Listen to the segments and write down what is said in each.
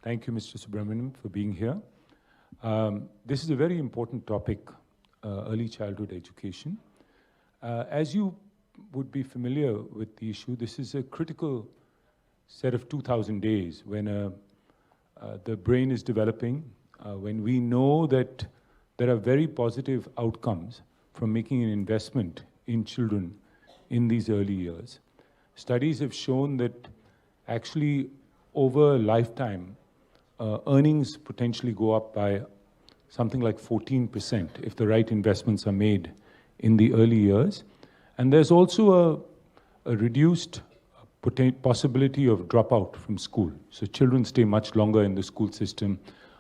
Thank you, Mr. Subramaniam, for being here. This is a very important topic, early childhood education. As you would be familiar with the issue, this is a critical set of 2,000 days when the brain is developing, when we know that there are very positive outcomes from making an investment in children in these early years. Studies have shown that actually over a lifetime, earnings potentially go up by something like 14% if the right investments are made in the early years. And there's also a reduced possibility of dropout from school. So children stay much longer in the school system,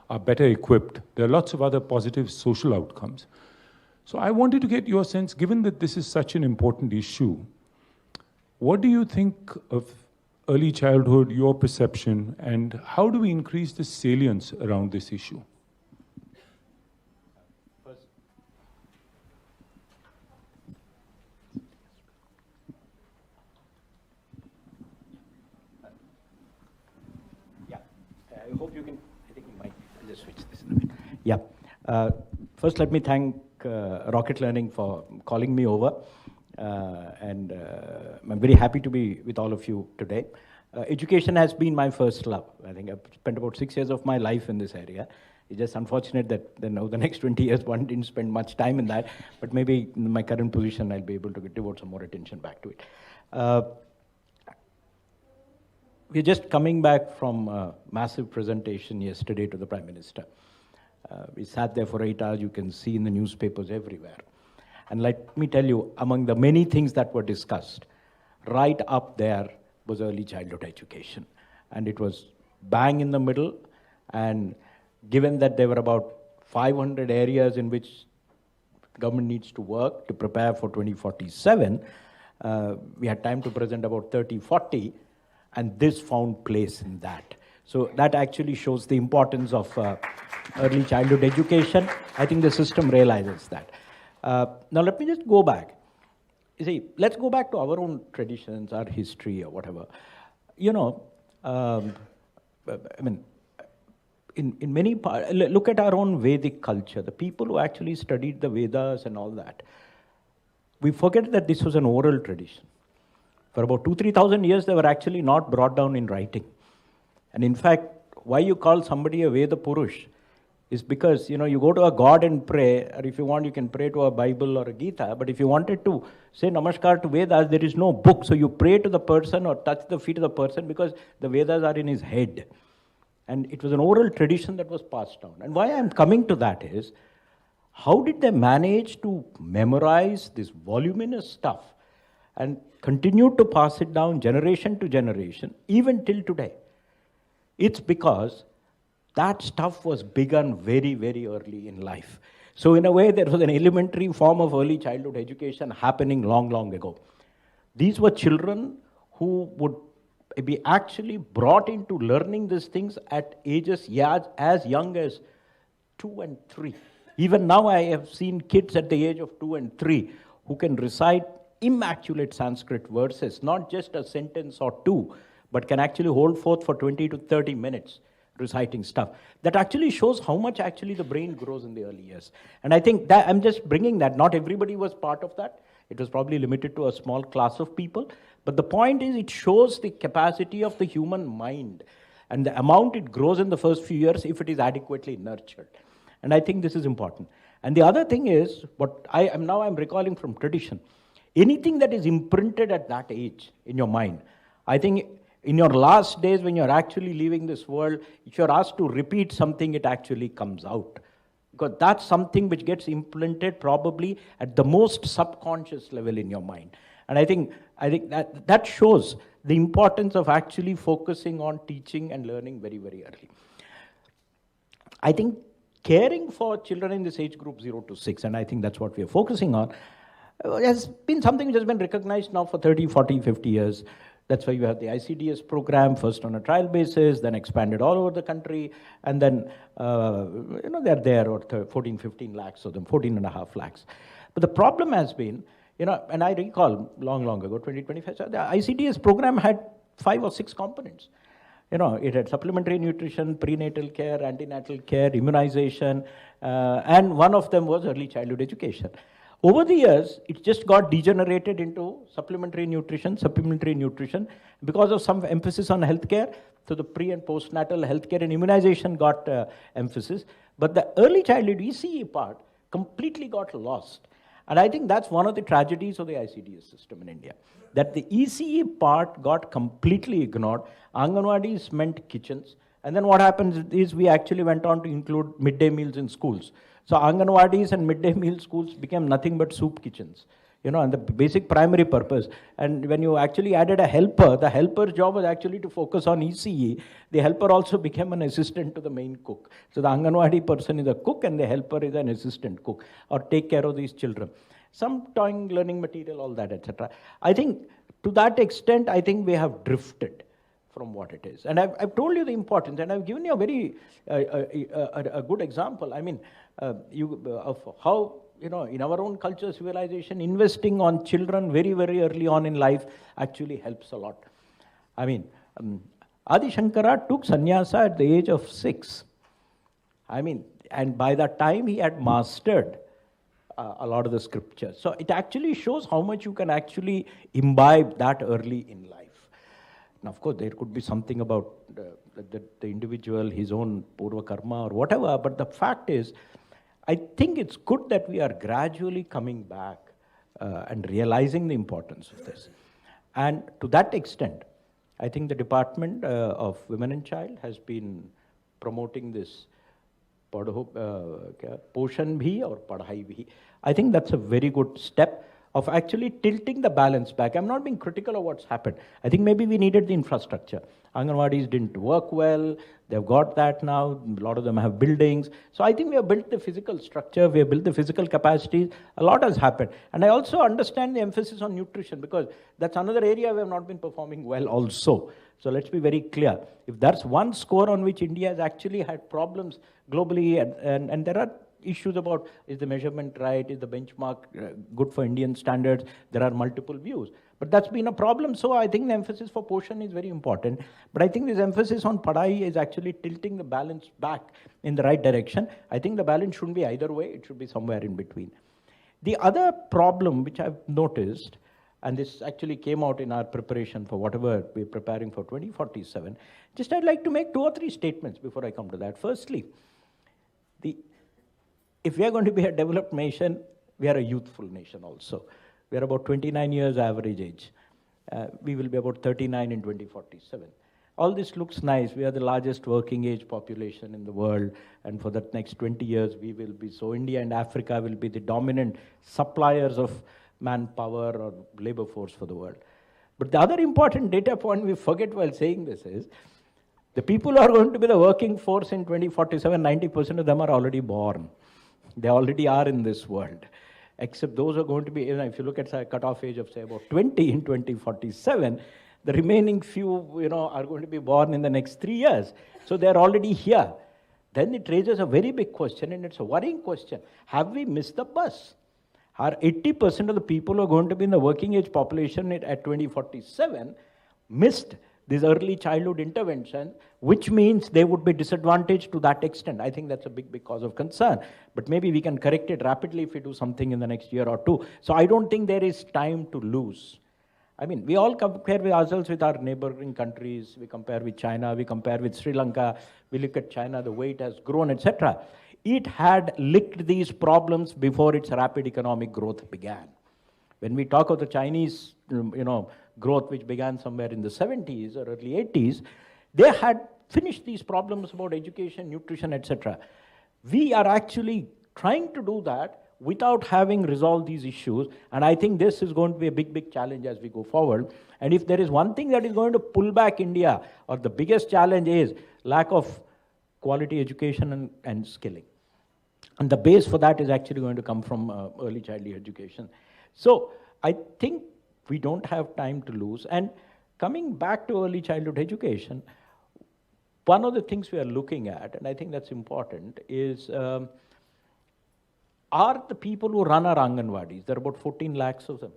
are better equipped. There are lots of other positive social outcomes. So I wanted to get your sense, given that this is such an important issue, what do you think of early childhood, your perception, and how do we increase the salience around this issue? I hope you can, I think you might just switch this in a bit. Yeah. First, let me thank Rocket Learning for calling me over. I'm very happy to be with all of you today. Education has been my first love. I think I've spent about 6 years of my life in this area. It's just unfortunate that over the next 20 years, one didn't spend much time in that, but maybe in my current position, I'll be able to devote some more attention back to it. We're just coming back from a massive presentation yesterday to the Prime Minister. We sat there for 8 hours, you can see in the newspapers everywhere. And let me tell you, among the many things that were discussed, right up there was early childhood education. And it was bang in the middle, and given that there were about 500 areas in which government needs to work to prepare for 2047, we had time to present about 30, 40, and this found place in that. So that actually shows the importance of early childhood education. I think the system realizes that. Now let me just go back. You see, let's go back to our own traditions, our history or whatever. You know, I mean, in many parts, look at our own Vedic culture, the people who actually studied the Vedas and all that. We forget that this was an oral tradition. For about 2,000-3,000 years, they were actually not brought down in writing. And in fact, why you call somebody a Veda Purush is because, you know, you go to a god and pray, or if you want, you can pray to a Bible or a Gita, but if you wanted to say Namaskar to Vedas, there is no book, so you pray to the person or touch the feet of the person because the Vedas are in his head. And it was an oral tradition that was passed down. And why I'm coming to that is, how did they manage to memorize this voluminous stuff and continue to pass it down generation to generation, even till today? It's because that stuff was begun very, very early in life. So in a way, there was an elementary form of early childhood education happening long, long ago. These were children who would be actually brought into learning these things at ages as young as 2 and 3. Even now, I have seen kids at the age of 2 and 3 who can recite immaculate Sanskrit verses, not just a sentence or two, but can actually hold forth for 20 to 30 minutes reciting stuff. That actually shows how much actually the brain grows in the early years. And I think that I'm just bringing that. Not everybody was part of that. It was probably limited to a small class of people. But the point is, it shows the capacity of the human mind and the amount it grows in the first few years if it is adequately nurtured. And I think this is important. And the other thing is, what I'm recalling from tradition, anything that is imprinted at that age in your mind, I think in your last days when you're actually leaving this world, if you're asked to repeat something, it actually comes out. Because that's something which gets implanted probably at the most subconscious level in your mind. And I think that shows the importance of actually focusing on teaching and learning very, very early. I think caring for children in this age group 0 to 6, and I think that's what we are focusing on, has been something which has been recognized now for 30, 40, 50 years. That's why you have the ICDS program, first on a trial basis, then expanded all over the country, and then, they're there, or 14, 15 lakhs of them, 14.5 lakhs. But the problem has been, and I recall long, long ago, 2025, so the ICDS program had 5 or 6 components. It had supplementary nutrition, prenatal care, antenatal care, immunization, and one of them was early childhood education. Over the years, it just got degenerated into supplementary nutrition, because of some emphasis on healthcare. So the pre and postnatal healthcare and immunization got emphasis. But the early childhood ECE part completely got lost. And I think that's one of the tragedies of the ICDS system in India, that the ECE part got completely ignored. Anganwadis meant kitchens. And then what happens is we actually went on to include midday meals in schools. So Anganwadis and midday meal schools became nothing but soup kitchens, and the basic primary purpose. And when you actually added a helper, the helper's job was actually to focus on ECE. The helper also became an assistant to the main cook. So the Anganwadi person is a cook and the helper is an assistant cook, or take care of these children. Some toying, learning material, all that, etc. I think to that extent, I think we have drifted from what it is. And I've told you the importance, and I've given you a very a good example. I mean, of how, in our own culture, civilization, investing on children very, very early on in life actually helps a lot. I mean, Adi Shankara took sannyasa at the age of 6. I mean, and by that time he had mastered a lot of the scriptures. So it actually shows how much you can actually imbibe that early in life. Now, of course, there could be something about the individual, his own purva karma or whatever, but the fact is, I think it's good that we are gradually coming back and realizing the importance of this. And to that extent, I think the Department of Women and Child has been promoting this Poshan Bhi or Padhai Bhi. I think that's a very good step of actually tilting the balance back. I'm not being critical of what's happened. I think maybe we needed the infrastructure. Anganwadis didn't work well. They've got that now. A lot of them have buildings. So I think we have built the physical structure. We have built the physical capacities. A lot has happened. And I also understand the emphasis on nutrition, because that's another area we have not been performing well also. So let's be very clear. If that's one score on which India has actually had problems globally, and there are issues about, is the measurement right, is the benchmark good for Indian standards, there are multiple views. But that's been a problem, so I think the emphasis for Poshan is very important. But I think this emphasis on Padhai is actually tilting the balance back in the right direction. I think the balance shouldn't be either way, it should be somewhere in between. The other problem which I've noticed, and this actually came out in our preparation for whatever we're preparing for 2047, just I'd like to make 2 or 3 statements before I come to that. Firstly, if we are going to be a developed nation, we are a youthful nation also. We are about 29 years average age. We will be about 39 in 2047. All this looks nice. We are the largest working age population in the world, and for the next 20 years we will be. So India and Africa will be the dominant suppliers of manpower or labor force for the world. But the other important data point we forget while saying this is, the people who are going to be the working force in 2047, 90% of them are already born. They already are in this world, except those are going to be, if you look at a cutoff age of, say, about 20 in 2047, the remaining few, are going to be born in the next 3 years. So they're already here. Then it raises a very big question, and it's a worrying question. Have we missed the bus? Are 80% of the people who are going to be in the working age population at 2047 missed this early childhood intervention, which means they would be disadvantaged to that extent? I think that's a big, big cause of concern. But maybe we can correct it rapidly if we do something in the next year or 2. So I don't think there is time to lose. I mean, we all compare with ourselves with our neighboring countries. We compare with China. We compare with Sri Lanka. We look at China, the way it has grown, etc. It had licked these problems before its rapid economic growth began. When we talk of the Chinese, growth which began somewhere in the 70s or early 80s, they had finished these problems about education, nutrition, etc. We are actually trying to do that without having resolved these issues, and I think this is going to be a big, big challenge as we go forward. And if there is one thing that is going to pull back India, or the biggest challenge, is lack of quality education and skilling. And the base for that is actually going to come from early childhood education. So I think we don't have time to lose. And coming back to early childhood education, one of the things we are looking at, and I think that's important, is are the people who run our Anganwadis, there are about 14 lakhs of them,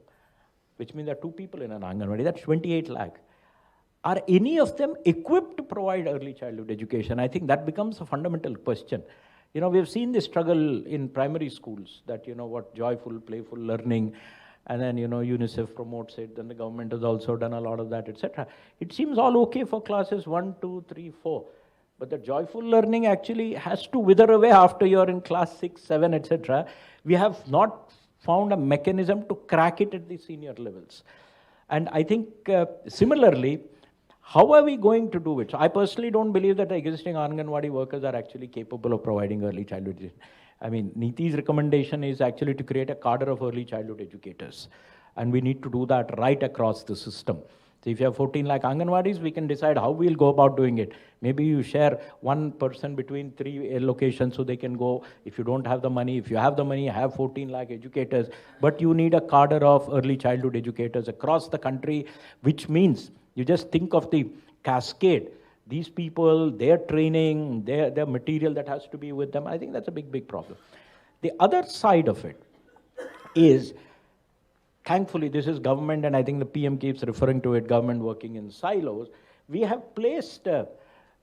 which means there are 2 people in an Anganwadi, that's 28 lakh. are any of them equipped to provide early childhood education? I think that becomes a fundamental question. You know, we've seen this struggle in primary schools that, you know, what joyful, playful learning, and then, you know, UNICEF promotes it, then the government has also done a lot of that, etc. It seems all okay for classes 1, 2, 3, 4. But the joyful learning actually has to wither away after you're in class 6, 7, etc. We have not found a mechanism to crack it at the senior levels. And I think similarly, how are we going to do it? So I personally don't believe that the existing Anganwadi workers are actually capable of providing early childhood education. I mean, Niti's recommendation is actually to create a cadre of early childhood educators. And we need to do that right across the system. So if you have 14 lakh Anganwadis, we can decide how we'll go about doing it. Maybe you share one person between 3 locations so they can go. If you don't have the money, if you have the money, have 14 lakh educators. But you need a cadre of early childhood educators across the country, which means you just think of the cascade. These people, their training, their material that has to be with them. I think that's a big, big problem. The other side of it is, thankfully, this is government, and I think the PM keeps referring to it, government working in silos. We have placed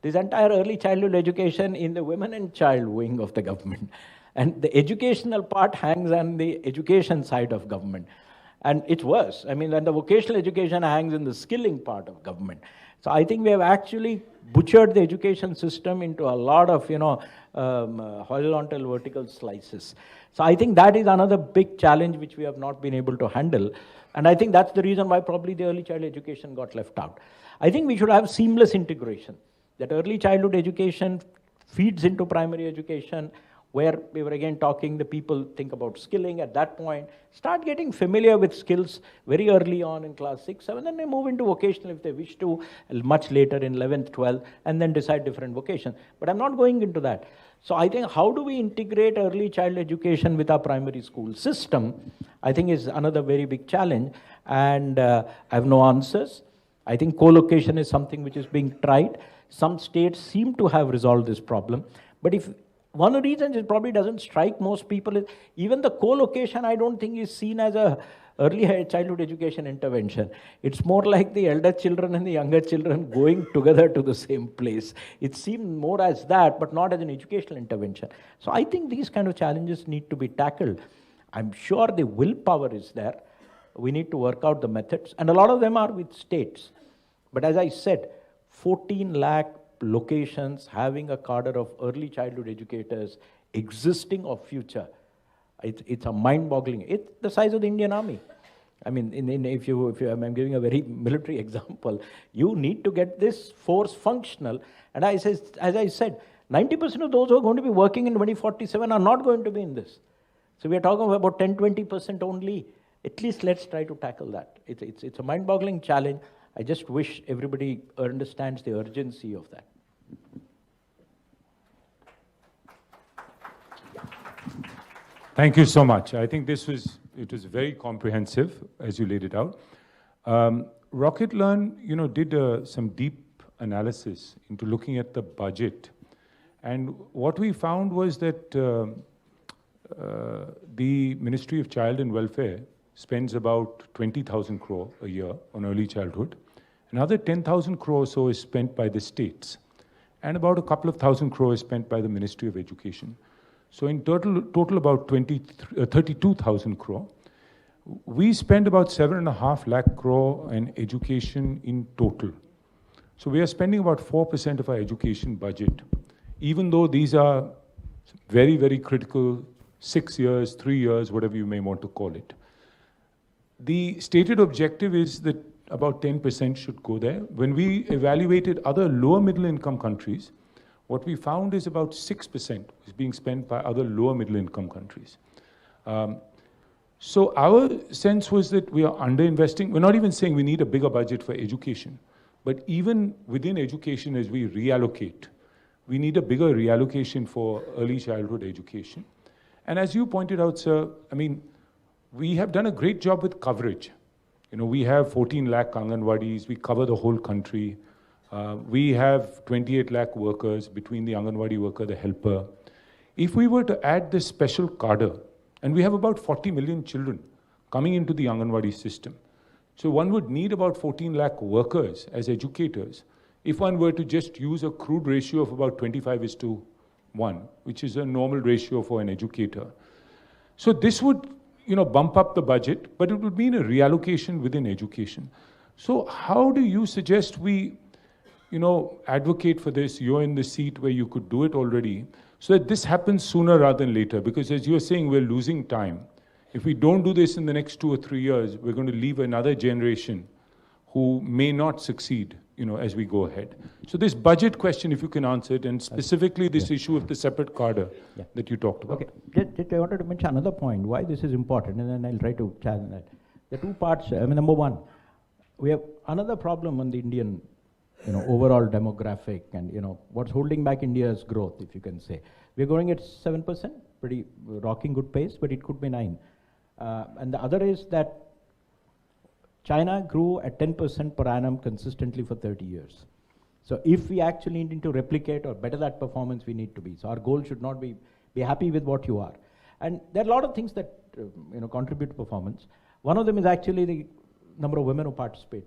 this entire early childhood education in the women and child wing of the government. And the educational part hangs on the education side of government. And it's worse. I mean, and the vocational education hangs in the skilling part of government. So I think we have actually butchered the education system into a lot of, you know, horizontal, vertical slices. So I think that is another big challenge which we have not been able to handle. And I think that's the reason why probably the early child education got left out. I think we should have seamless integration, that early childhood education feeds into primary education, where we were again talking, the people think about skilling at that point, start getting familiar with skills very early on in class 6, 7, then they move into vocational if they wish to, much later in 11th, 12th, and then decide different vocations. But I'm not going into that. So I think how do we integrate early child education with our primary school system, I think is another very big challenge, and I have no answers. I think co-location is something which is being tried. Some states seem to have resolved this problem, but if one of the reasons it probably doesn't strike most people is even the co-location, I don't think, is seen as a early childhood education intervention. It's more like the elder children and the younger children going together to the same place. It seems more as that, but not as an educational intervention. So I think these kind of challenges need to be tackled. I'm sure the willpower is there. We need to work out the methods, and a lot of them are with states. But as I said, 14 lakh locations having a cadre of early childhood educators existing or future, it's a mind-boggling. It's the size of the Indian Army. I mean, if I'm giving a very military example, you need to get this force functional. And as I said, 90% of those who are going to be working in 2047 are not going to be in this. So we are talking about 10-20% only. At least let's try to tackle that. It's a mind-boggling challenge. I just wish everybody understands the urgency of that. Thank you so much. I think it was very comprehensive as you laid it out. Rocket Learn, did some deep analysis into looking at the budget, and what we found was that the Ministry of Child and Welfare spends about 20,000 crore a year on early childhood. Another 10,000 crore or so is spent by the states, and about a couple of thousand crore is spent by the Ministry of Education. So in total about 32,000 crore. We spend about 7.5 lakh crore in education in total. So we are spending about 4% of our education budget, even though these are very, very critical 6 years, 3 years, whatever you may want to call it. The stated objective is that about 10% should go there. When we evaluated other lower middle income countries, what we found is about 6% is being spent by other lower middle income countries. So our sense was that we are underinvesting. We're not even saying we need a bigger budget for education, but even within education, as we reallocate, we need a bigger reallocation for early childhood education. And as you pointed out, sir, I mean, we have done a great job with coverage. We have 14 lakh Anganwadis, we cover the whole country. We have 28 lakh workers between the Anganwadi worker, the helper. If we were to add this special cadre, and we have about 40 million children coming into the Anganwadi system, So one would need about 14 lakh workers as educators if one were to just use a crude ratio of about 25:1, which is a normal ratio for an educator. So this would, bump up the budget, but it would mean a reallocation within education. So how do you suggest we, advocate for this? You're in the seat where you could do it already, so that this happens sooner rather than later. Because as you're saying, we're losing time. If we don't do this in the next 2 or 3 years, we're going to leave another generation who may not succeed, as we go ahead. So this budget question, if you can answer it, and specifically this issue of the separate cadre that you talked about. Okay, I wanted to mention another point, why this is important, and then I'll try to challenge that. The two parts, number one, we have another problem on the Indian, overall demographic and, what's holding back India's growth, if you can say. We're growing at 7%, pretty rocking good pace, but it could be 9. And the other is that China grew at 10% per annum consistently for 30 years. So if we actually need to replicate or better that performance, we need to be. So our goal should not be happy with what you are. And there are a lot of things that contribute to performance. One of them is actually the number of women who participate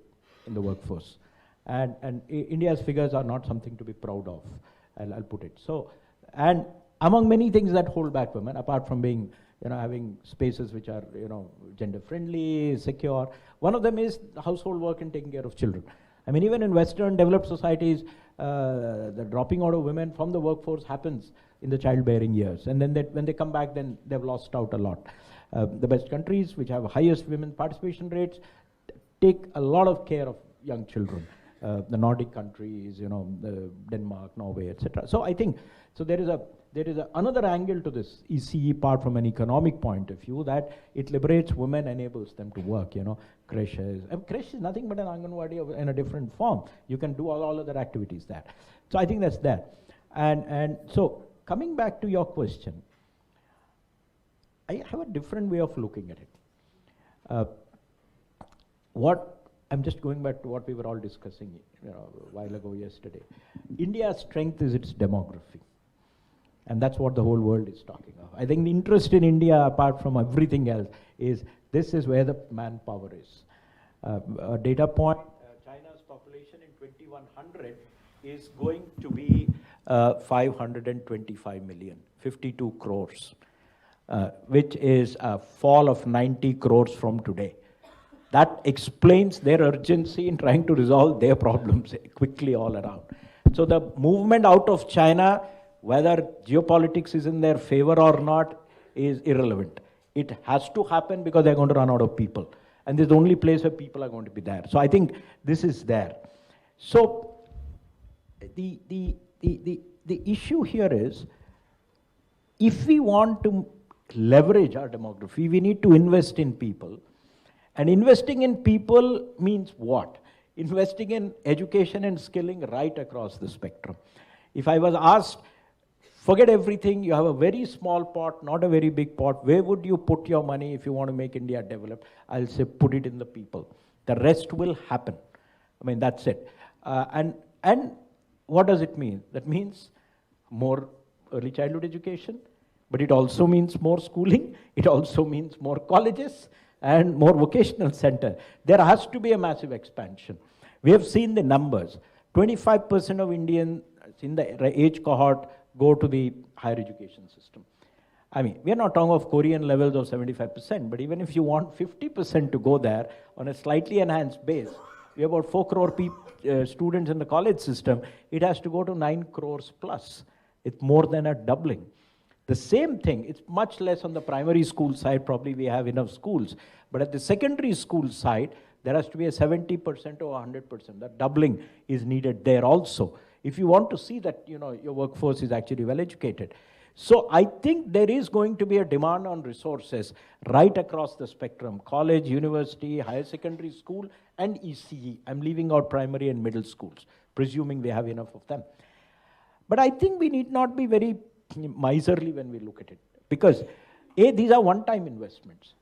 in the workforce. And India's figures are not something to be proud of, I'll put it. So, and among many things that hold back women, apart from being having spaces which are, gender friendly, secure. One of them is household work and taking care of children. I mean, even in Western developed societies, the dropping out of women from the workforce happens in the childbearing years. And then when they come back, then they've lost out a lot. The best countries, which have highest women participation rates, take a lot of care of young children. The Nordic countries, the Denmark, Norway, etc. So I think, there is another angle to this ECE part from an economic point of view, that it liberates women, enables them to work, creches. Creche is nothing but an Anganwadi in a different form. You can do all other activities there. So I think that's there. And so coming back to your question, I have a different way of looking at it. I'm just going back to what we were all discussing a while ago yesterday. India's strength is its demography. And that's what the whole world is talking of. I think the interest in India, apart from everything else, is this is where the manpower is. A data point, China's population in 2100 is going to be 525 million, 52 crores, which is a fall of 90 crores from today. That explains their urgency in trying to resolve their problems quickly all around. So the movement out of China, whether geopolitics is in their favor or not, is irrelevant. It has to happen because they're going to run out of people. And this is the only place where people are going to be there. So I think this is there. So the issue here is, if we want to leverage our demography, we need to invest in people. And investing in people means what? Investing in education and skilling right across the spectrum. If I was asked, forget everything, you have a very small pot, not a very big pot, where would you put your money if you want to make India developed? I'll say put it in the people. The rest will happen. I mean, that's it. And what does it mean? That means more early childhood education, but it also means more schooling. It also means more colleges and more vocational center. There has to be a massive expansion. We have seen the numbers. 25% of Indians in the age cohort go to the higher education system. I mean, we are not talking of Korean levels of 75%, but even if you want 50% to go there on a slightly enhanced base, we have about 4 crore students in the college system, it has to go to 9 crores plus. It's more than a doubling. The same thing, it's much less on the primary school side, probably we have enough schools, but at the secondary school side, there has to be a 70% or 100%. That doubling is needed there also, if you want to see that your workforce is actually well educated. So I think there is going to be a demand on resources right across the spectrum, college, university, higher secondary school, and ECE. I'm leaving out primary and middle schools, presuming we have enough of them. But I think we need not be very miserly when we look at it, because these are one-time investments,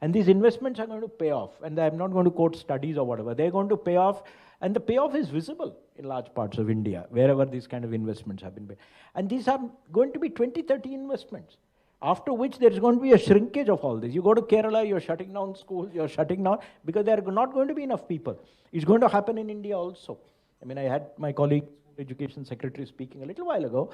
and these investments are going to pay off, and I'm not going to quote studies or whatever. They're going to pay off, and the payoff is visible in large parts of India, wherever these kind of investments have been made. And these are going to be 20, 30 investments. After which there is going to be a shrinkage of all this. You go to Kerala, you're shutting down schools, you're shutting down, because there are not going to be enough people. It's going to happen in India also. I mean, I had my colleague, Education Secretary, speaking a little while ago.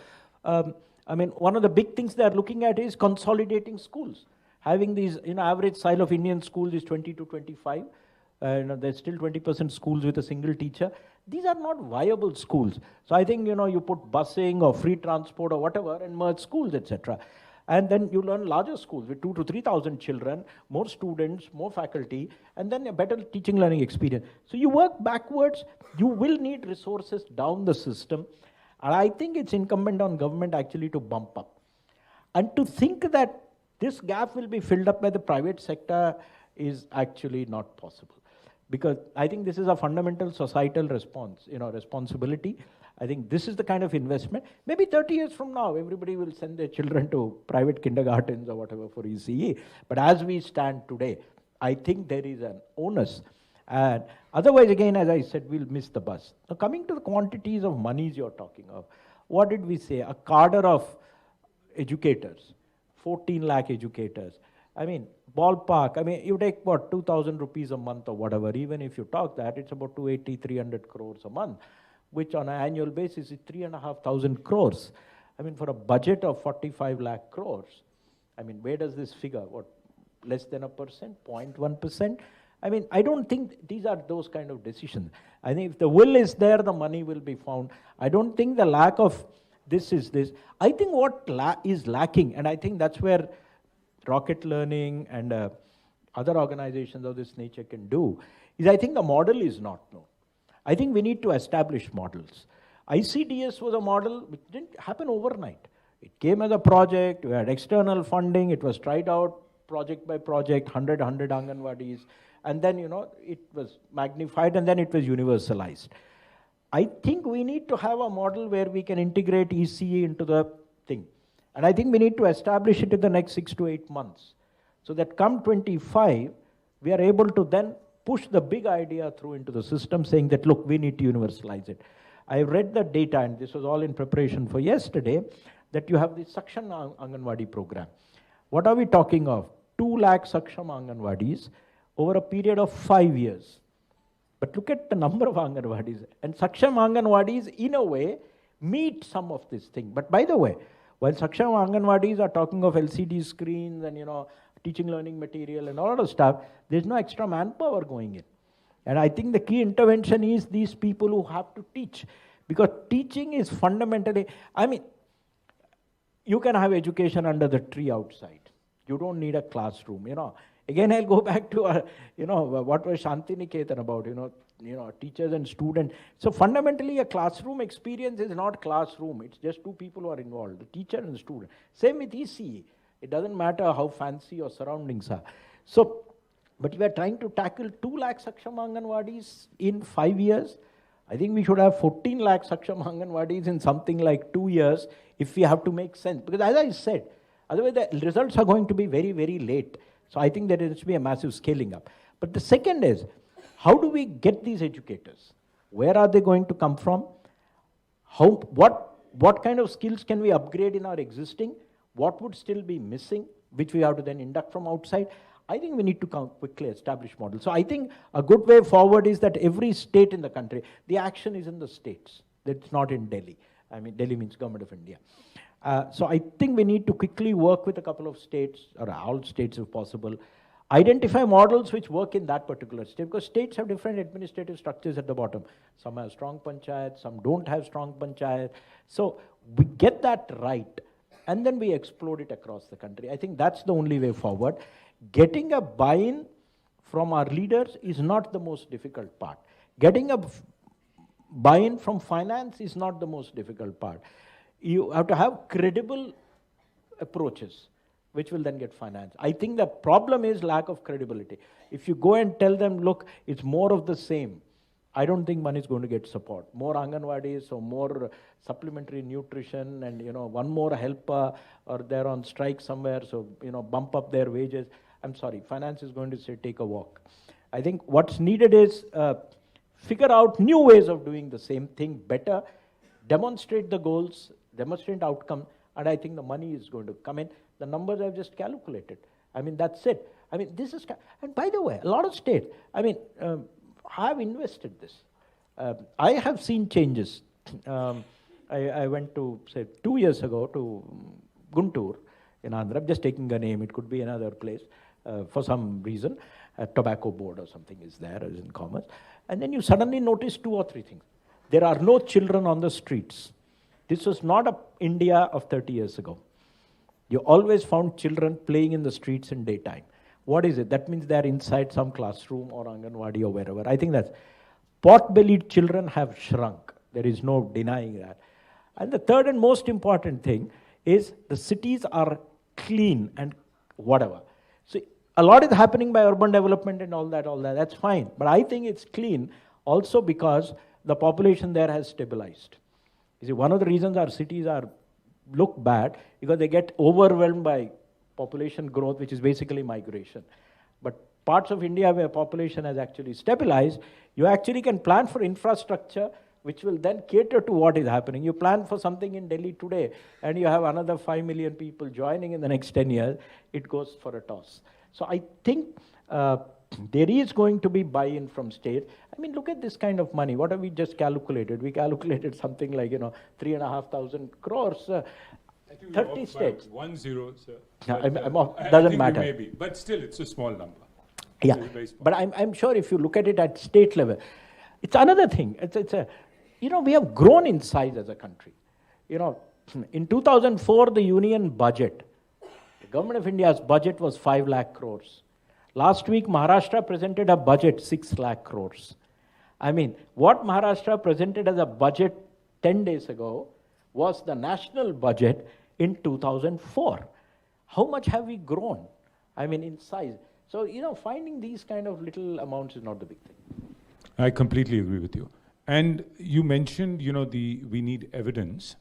I mean, one of the big things they are looking at is consolidating schools. Having these, average size of Indian schools is 20 to 25. There's still 20% schools with a single teacher. These are not viable schools. So I think, you put busing or free transport or whatever and merge schools, etc. And then you learn larger schools with 2,000 to 3,000 children, more students, more faculty, and then a better teaching learning experience. So you work backwards, you will need resources down the system. And I think it's incumbent on government actually to bump up. And to think that this gap will be filled up by the private sector is actually not possible. Because I think this is a fundamental societal response, responsibility. I think this is the kind of investment. Maybe 30 years from now, everybody will send their children to private kindergartens or whatever for ECE. But as we stand today, I think there is an onus. And otherwise, again, as I said, we'll miss the bus. Now, coming to the quantities of monies you're talking of, what did we say? A cadre of educators, 14 lakh educators. I mean, ballpark, you take what, 2,000 rupees a month or whatever, even if you talk that, it's about 280, 300 crores a month, which on an annual basis is 3,500 crores. For a budget of 45 lakh crores, where does this figure? What, less than 1%, 0.1%? I don't think these are those kind of decisions. I think if the will is there, the money will be found. I don't think the lack of this is this. I think what is lacking, and I think that's where Rocket Learning and other organizations of this nature can do, is I think the model is not known. I think we need to establish models. ICDS was a model which didn't happen overnight. It came as a project, we had external funding, it was tried out project by project, 100 Anganwadis, and then, it was magnified and then it was universalized. I think we need to have a model where we can integrate ECE into the thing. And I think we need to establish it in the next 6 to 8 months. So that come 25, we are able to then push the big idea through into the system saying that, look, we need to universalize it. I read the data, and this was all in preparation for yesterday, that you have the Saksham Anganwadi program. What are we talking of? 2 lakh Saksham Anganwadis over a period of 5 years. But look at the number of Anganwadis. And Saksham Anganwadis, in a way, meet some of this thing. But by the way, while Saksham Anganwadis are talking of LCD screens and, teaching learning material and all of stuff, there's no extra manpower going in. And I think the key intervention is these people who have to teach. Because teaching is fundamentally, you can have education under the tree outside. You don't need a classroom, Again, I'll go back to, what was Shantiniketan about, teachers and students. So fundamentally, a classroom experience is not classroom. It's just two people who are involved, the teacher and the student. Same with ECE. It doesn't matter how fancy your surroundings are. So, but we are trying to tackle 2 lakh Saksham Anganwadis in 5 years. I think we should have 14 lakh Saksham Anganwadis in something like 2 years if we have to make sense. Because as I said, otherwise the results are going to be very, very late. So I think there needs to be a massive scaling up. But the second is, how do we get these educators? Where are they going to come from? What kind of skills can we upgrade in our existing? What would still be missing, which we have to then induct from outside? I think we need to quickly establish models. So I think a good way forward is that every state in the country, the action is in the states. It's not in Delhi. Delhi means Government of India. So I think we need to quickly work with a couple of states, or all states if possible, identify models which work in that particular state, because states have different administrative structures at the bottom. Some have strong panchayat, some don't have strong panchayat. So we get that right, and then we explode it across the country. I think that's the only way forward. Getting a buy-in from our leaders is not the most difficult part. Getting a buy-in from finance is not the most difficult part. You have to have credible approaches, which will then get financed. I think the problem is lack of credibility. If you go and tell them, look, it's more of the same, I don't think money is going to get support. More Anganwadis or more supplementary nutrition and, one more helper, or they're on strike somewhere, so, bump up their wages. I'm sorry, finance is going to say, take a walk. I think what's needed is figure out new ways of doing the same thing better, demonstrate the goals, demonstrate outcome, and I think the money is going to come in. The numbers I've just calculated. I mean, that's it. I mean, this is, and by the way, a lot of states, I mean, have invested this. I have seen changes. I went to, say, 2 years ago to Guntur in Andhra. I'm just taking a name. It could be another place for some reason. A tobacco board or something is there, as in commerce. And then you suddenly notice 2 or 3 things. There are no children on the streets. This was not a India of 30 years ago. You always found children playing in the streets in daytime. What is it? That means they're inside some classroom or Anganwadi or wherever. I think that's pot-bellied children have shrunk. There is no denying that. And the third and most important thing is the cities are clean and whatever. So a lot is happening by urban development and all that, that's fine. But I think it's clean also because the population there has stabilized. You see, one of the reasons our cities look bad because they get overwhelmed by population growth, which is basically migration. But parts of India where population has actually stabilized, you actually can plan for infrastructure which will then cater to what is happening. You plan for something in Delhi today and you have another 5 million people joining in the next 10 years, it goes for a toss. So I think there is going to be buy-in from state. I mean, look at this kind of money. What have we just calculated? We calculated something like, 3,500 crores, 30 states. 1 0, sir. No, doesn't matter. Maybe, but still, it's a small number. Yeah, but I'm sure if you look at it at state level, it's another thing. We have grown in size as a country. In 2004, the union budget, the government of India's budget was 5 lakh crores. Last week, Maharashtra presented a budget 6 lakh crores. I mean, what Maharashtra presented as a budget 10 days ago was the national budget in 2004. How much have we grown? I mean, in size. So, finding these kind of little amounts is not the big thing. I completely agree with you. And you mentioned, we need evidence.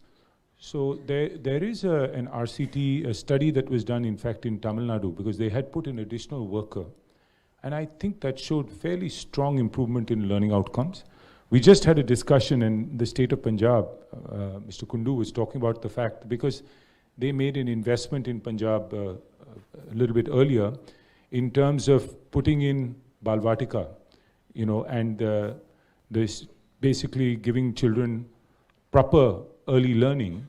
So there is an RCT, a study that was done, in fact, in Tamil Nadu, because they had put an additional worker. And I think that showed fairly strong improvement in learning outcomes. We just had a discussion in the state of Punjab. Mr. Kundu was talking about the fact, because they made an investment in Punjab a little bit earlier in terms of putting in Balvatika, and this basically giving children proper early learning,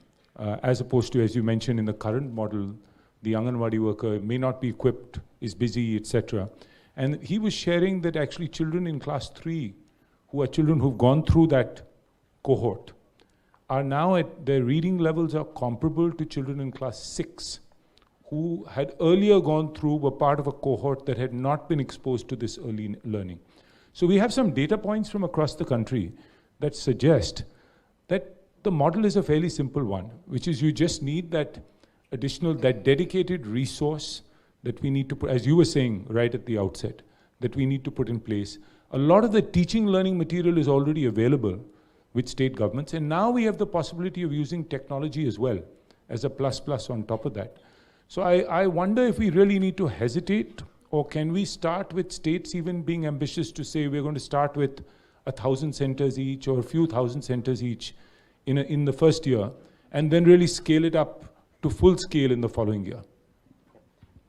as opposed to, as you mentioned, in the current model, the Anganwadi worker may not be equipped, is busy, etc. And he was sharing that actually children in class 3, who are children who've gone through that cohort, are now at their reading levels are comparable to children in class 6, who had earlier gone through, were part of a cohort that had not been exposed to this early learning. So we have some data points from across the country that suggest that the model is a fairly simple one, which is you just need that dedicated resource that we need to put, as you were saying right at the outset, that we need to put in place. A lot of the teaching learning material is already available with state governments, and now we have the possibility of using technology as well as a plus on top of that. So I wonder if we really need to hesitate, or can we start with states even being ambitious to say we're going to start with 1,000 centers each or a few thousand centers each in the first year, and then really scale it up to full scale in the following year?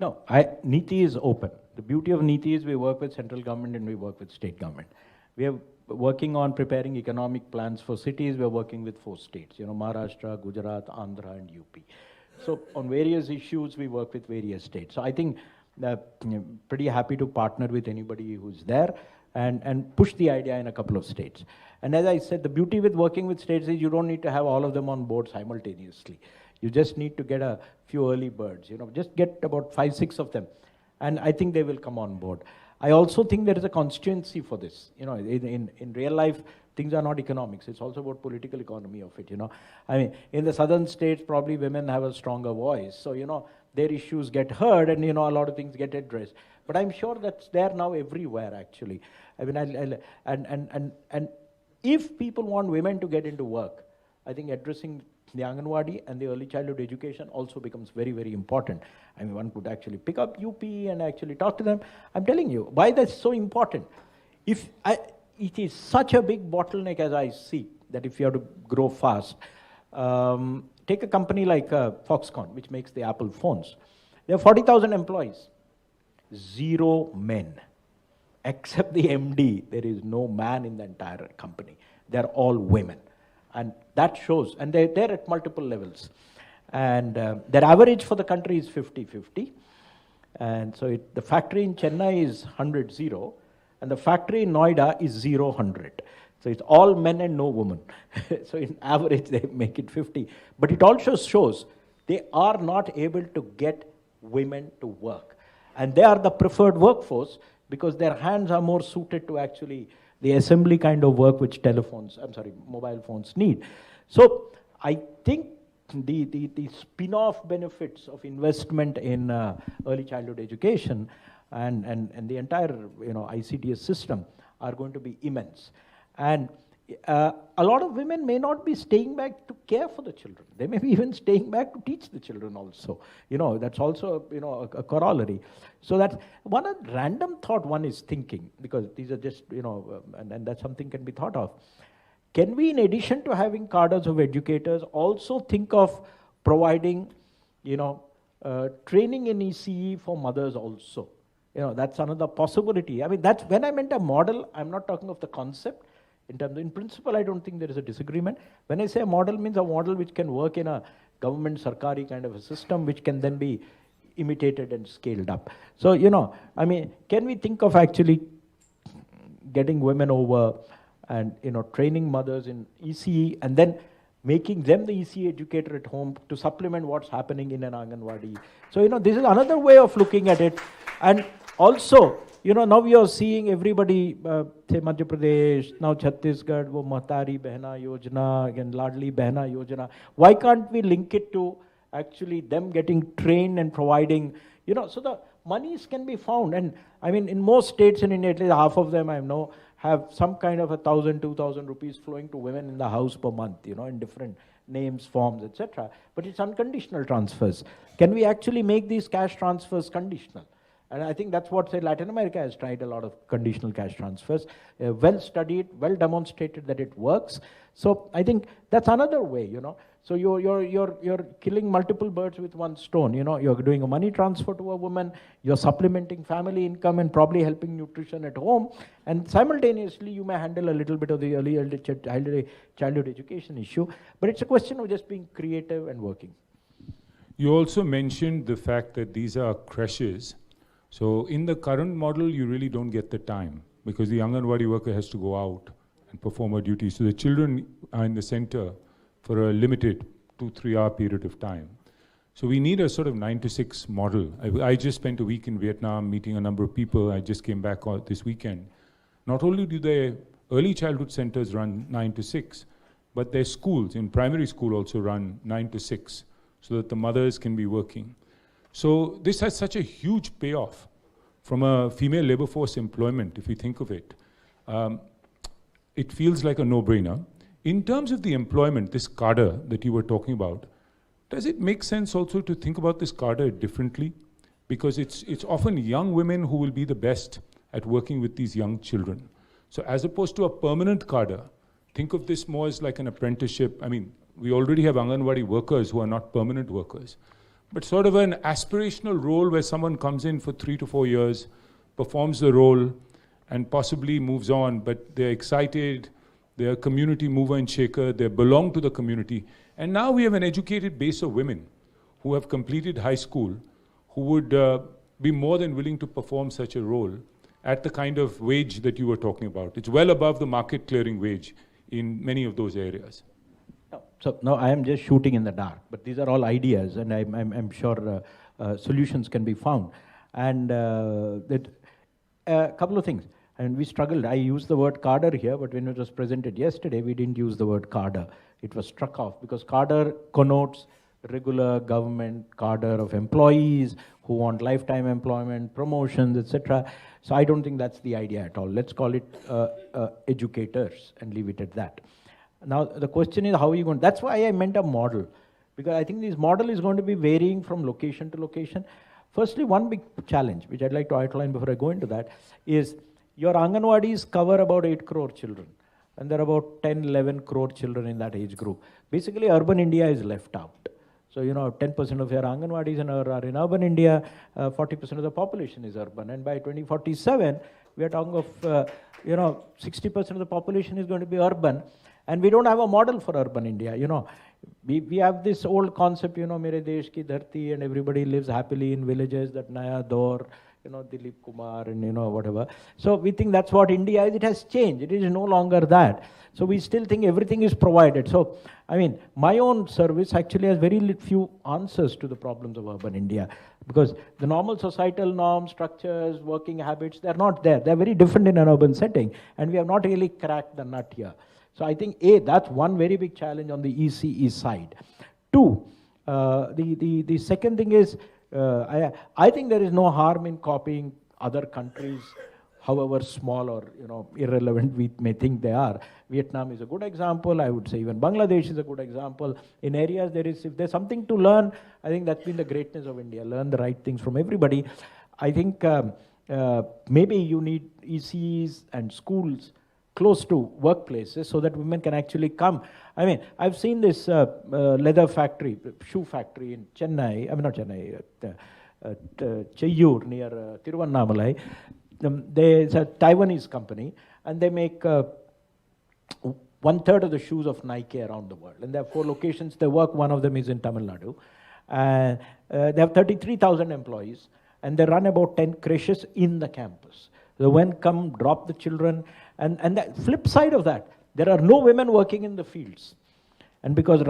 No, NITI is open. The beauty of NITI is we work with central government and we work with state government. We are working on preparing economic plans for cities. We are working with 4 states, Maharashtra, Gujarat, Andhra, and UP. So on various issues, we work with various states. So I think pretty happy to partner with anybody who's there and push the idea in a couple of states. And as I said, the beauty with working with states is you don't need to have all of them on board simultaneously. You just need to get a few early birds, just get about 5, 6 of them. And I think they will come on board. I also think there is a constituency for this. In real life, things are not economics. It's also about political economy of it, I mean, in the southern states, probably women have a stronger voice. So, their issues get heard and, a lot of things get addressed. But I'm sure that's there now everywhere, actually. I mean, and if people want women to get into work, I think addressing the Anganwadi and the early childhood education also becomes very, very important. I mean, one could actually pick up UP and actually talk to them. I'm telling you, why that's so important. It is such a big bottleneck as I see, that if you have to grow fast, take a company like Foxconn, which makes the Apple phones. They have 40,000 employees. 0 men. Except the MD, there is no man in the entire company. They're all women. And that shows, and they're at multiple levels. And their average for the country is 50-50. And so the factory in Chennai is 100-0, and the factory in Noida is 0-100. So it's all men and no women. So in average, they make it 50. But it also shows they are not able to get women to work. And they are the preferred workforce because their hands are more suited to actually the assembly kind of work which mobile phones need. So I think the spin-off benefits of investment in early childhood education and the entire ICDS system are going to be immense. And a lot of women may not be staying back to care for the children. They may be even staying back to teach the children also. That's also a corollary. So that's one random thought one is thinking, because these are just, and that something can be thought of. Can we, in addition to having cadres of educators, also think of providing, training in ECE for mothers also? That's another possibility. I mean, that's when I meant a model, I'm not talking of the concept. In principle, I don't think there is a disagreement. When I say a model, means a model which can work in a government, sarkari kind of a system, which can then be imitated and scaled up. So, I mean, can we think of actually getting women over and, training mothers in ECE and then making them the ECE educator at home to supplement what's happening in an Anganwadi. So, this is another way of looking at it. And also, now we are seeing everybody, say Madhya Pradesh, now Chhattisgarh, wo Mahtari Behna Yojana, again Ladli Behna Yojana. Why can't we link it to actually them getting trained and providing, so the monies can be found. And I mean, in most states in India, at least half of them I know, have some kind of 1,000, 2,000 rupees flowing to women in the house per month, in different names, forms, etc. But it's unconditional transfers. Can we actually make these cash transfers conditional? And I think that's what, say, Latin America has tried a lot of conditional cash transfers. Well studied, well demonstrated that it works. So I think that's another way, So you're killing multiple birds with one stone. You're doing a money transfer to a woman, you're supplementing family income and probably helping nutrition at home, and simultaneously you may handle a little bit of the early childhood education issue. But it's a question of just being creative and working. You also mentioned the fact that these are creches. So in the current model, you really don't get the time because the Anganwadi worker has to go out and perform her duty. So the children are in the center for a limited 2-3 hour period of time. So we need a sort of 9 to 6 model. I just spent a week in Vietnam meeting a number of people. I just came back this weekend. Not only do their early childhood centers run 9 to 6, but their schools in primary school also run 9 to 6 so that the mothers can be working. So this has such a huge payoff from a female labor force employment, if you think of it. It feels like a no-brainer. In terms of the employment, this cadre that you were talking about, does it make sense also to think about this cadre differently? Because it's often young women who will be the best at working with these young children. So as opposed to a permanent cadre, think of this more as like an apprenticeship. I mean, we already have Anganwadi workers who are not permanent workers. But sort of an aspirational role where someone comes in for 3 to 4 years, performs the role, and possibly moves on, but they're excited, they're a community mover and shaker, they belong to the community. And now we have an educated base of women who have completed high school, who would be more than willing to perform such a role at the kind of wage that you were talking about. It's well above the market clearing wage in many of those areas. So now I am just shooting in the dark, but these are all ideas, and I'm sure solutions can be found. And a couple of things. And we struggled. I used the word cadre here, but when it was presented yesterday, we didn't use the word cadre. It was struck off because cadre connotes regular government cadre of employees who want lifetime employment, promotions, etc. So I don't think that's the idea at all. Let's call it educators and leave it at that. Now, the question is how are you going? That's why I meant a model, because I think this model is going to be varying from location to location. Firstly, one big challenge, which I'd like to outline before I go into that, is your Anganwadis cover about 8 crore children. and there are about 10, 11 crore children in that age group. Basically, urban India is left out. So, 10% of your Anganwadis are in urban India, 40% of the population is urban. And by 2047, we are talking of, 60% of the population is going to be urban. And we don't have a model for urban India. We have this old concept, mere desh ki dharti, and everybody lives happily in villages, that Naya Dor, Dilip Kumar, and whatever. So we think that's what India is. It has changed. It is no longer that. So we still think everything is provided. So, my own service actually has very few answers to the problems of urban India, because the normal societal norms, structures, working habits, they're not there. They're very different in an urban setting, and we have not really cracked the nut here. So I think, that's one very big challenge on the ECE side. Two, the second thing is, I think there is no harm in copying other countries, however small or irrelevant we may think they are. Vietnam is a good example. I would say even Bangladesh is a good example. In areas if there's something to learn, I think that's been the greatness of India. Learn the right things from everybody. I think maybe you need ECEs and schools close to workplaces so that women can actually come. I've seen this leather factory, shoe factory in Chennai, Cheyyur near Tiruvannamalai. It's a Taiwanese company, and they make 1/3 of the shoes of Nike around the world. And there are 4 locations they work. One of them is in Tamil Nadu. And they have 33,000 employees, and they run about 10 creches in the campus. The men come, drop the children, and the flip side of that, there are no women working in the fields. And because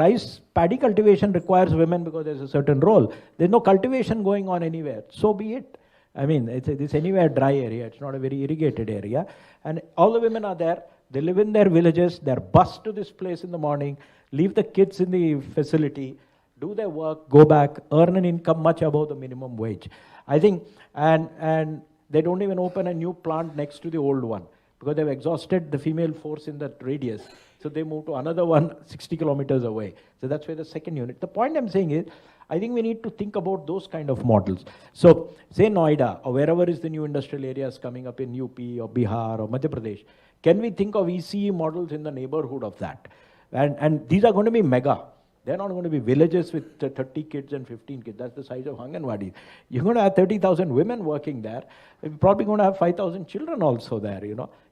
paddy cultivation requires women because there's a certain role, there's no cultivation going on anywhere. So be it. It's anywhere dry area. It's not a very irrigated area. And all the women are there. They live in their villages. They're bused to this place in the morning, leave the kids in the facility, do their work, go back, earn an income much above the minimum wage. I think, and they don't even open a new plant next to the old one, because they've exhausted the female force in that radius. So they move to another one 60 kilometers away. So that's where the second unit. The point I'm saying is, I think we need to think about those kind of models. So say Noida, or wherever is the new industrial areas coming up in UP or Bihar or Madhya Pradesh, can we think of ECE models in the neighborhood of that? And these are going to be mega. They're not going to be villages with 30 kids and 15 kids. That's the size of Anganwadi. You're going to have 30,000 women working there. You're probably going to have 5,000 children also there,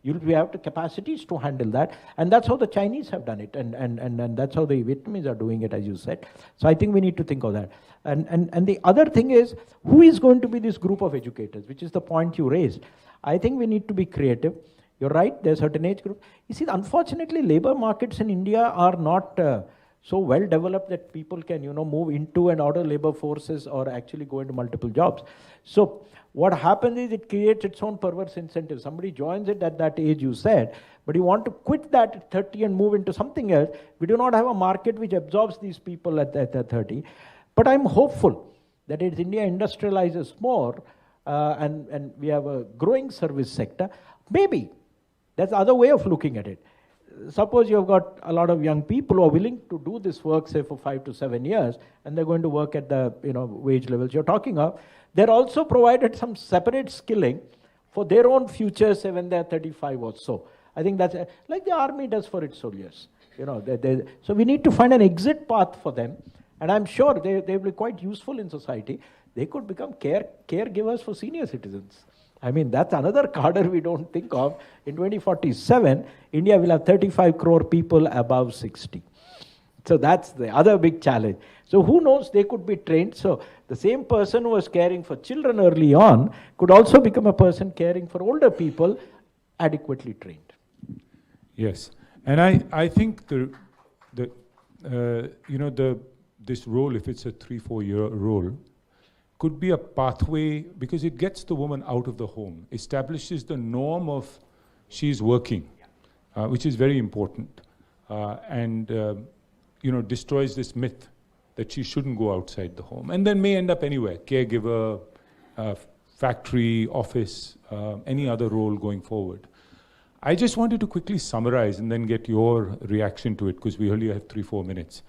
We have the capacities to handle that. And that's how the Chinese have done it. And that's how the Vietnamese are doing it, as you said. So I think we need to think of that. And the other thing is, who is going to be this group of educators, which is the point you raised. I think we need to be creative. You're right, there's a certain age group. You see, unfortunately, labor markets in India are not so well developed that people can, move into and out of labor forces or actually go into multiple jobs. So what happens is it creates its own perverse incentive. Somebody joins it at that age, you said, but you want to quit that at 30 and move into something else. We do not have a market which absorbs these people at 30. But I'm hopeful that as India industrializes more and we have a growing service sector, maybe that's the other way of looking at it. Suppose you've got a lot of young people who are willing to do this work, say, for 5 to 7 years, and they're going to work at the wage levels you're talking of. They're also provided some separate skilling for their own future, say, when they're 35 or so. I think that's like the army does for its soldiers. So we need to find an exit path for them, and I'm sure they will be quite useful in society. They could become caregivers for senior citizens. That's another cadre we don't think of. In 2047, India will have 35 crore people above 60. So that's the other big challenge. So who knows, they could be trained. So the same person who was caring for children early on could also become a person caring for older people, adequately trained. Yes. And I think this role, if it's a 3-4 year role, could be a pathway, because it gets the woman out of the home, establishes the norm of she's working, which is very important, and destroys this myth that she shouldn't go outside the home, and then may end up anywhere, caregiver, factory, office, any other role going forward. I just wanted to quickly summarize and then get your reaction to it, because we only have 3-4 minutes.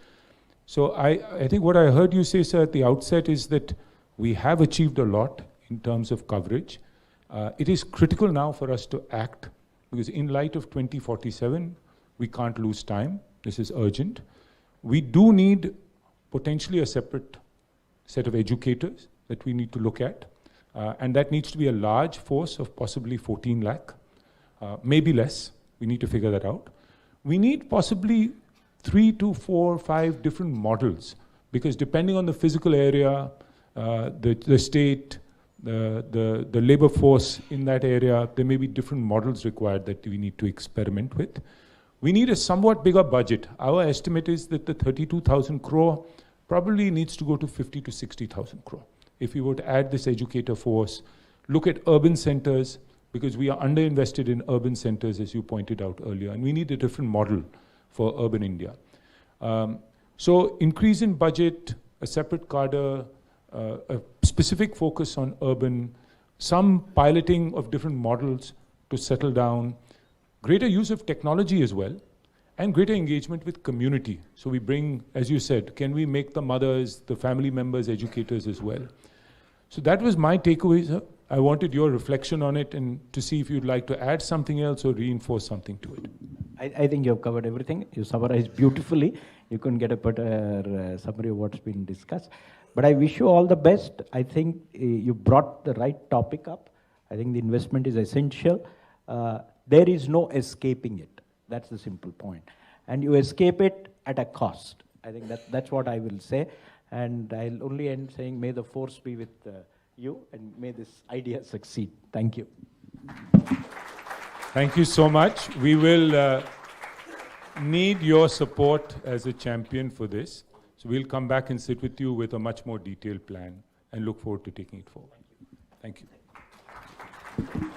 So I think what I heard you say, sir, at the outset is that we have achieved a lot in terms of coverage. It is critical now for us to act, because in light of 2047, We can't lose time. This is urgent. We do need potentially a separate set of educators that we need to look at. And that needs to be a large force of possibly 14 lakh, maybe less. We need to figure that out. We need possibly 3 to 4, 5 different models, because depending on the physical area, the state, the labor force in that area, there may be different models required that we need to experiment with. We need a somewhat bigger budget. Our estimate is that the 32,000 crore probably needs to go to 50 to 60,000 crore. If we were to add this educator force, look at urban centers, because we are underinvested in urban centers, as you pointed out earlier, and we need a different model for urban India. So increase in budget, a separate cadre, a specific focus on urban, some piloting of different models to settle down, greater use of technology as well, and greater engagement with community. So we bring, as you said, can we make the mothers, the family members, educators as well? So that was my takeaway, sir. I wanted your reflection on it and to see if you'd like to add something else or reinforce something to it. I think you've covered everything. You summarized beautifully. You couldn't get a better summary of what's been discussed. But I wish you all the best. I think you brought the right topic up. I think the investment is essential. There is no escaping it. That's the simple point. And you escape it at a cost. I think that's what I will say. And I'll only end saying, may the force be with you, and may this idea succeed. Thank you. Thank you so much. We will need your support as a champion for this. So we'll come back and sit with you with a much more detailed plan and look forward to taking it forward. Thank you.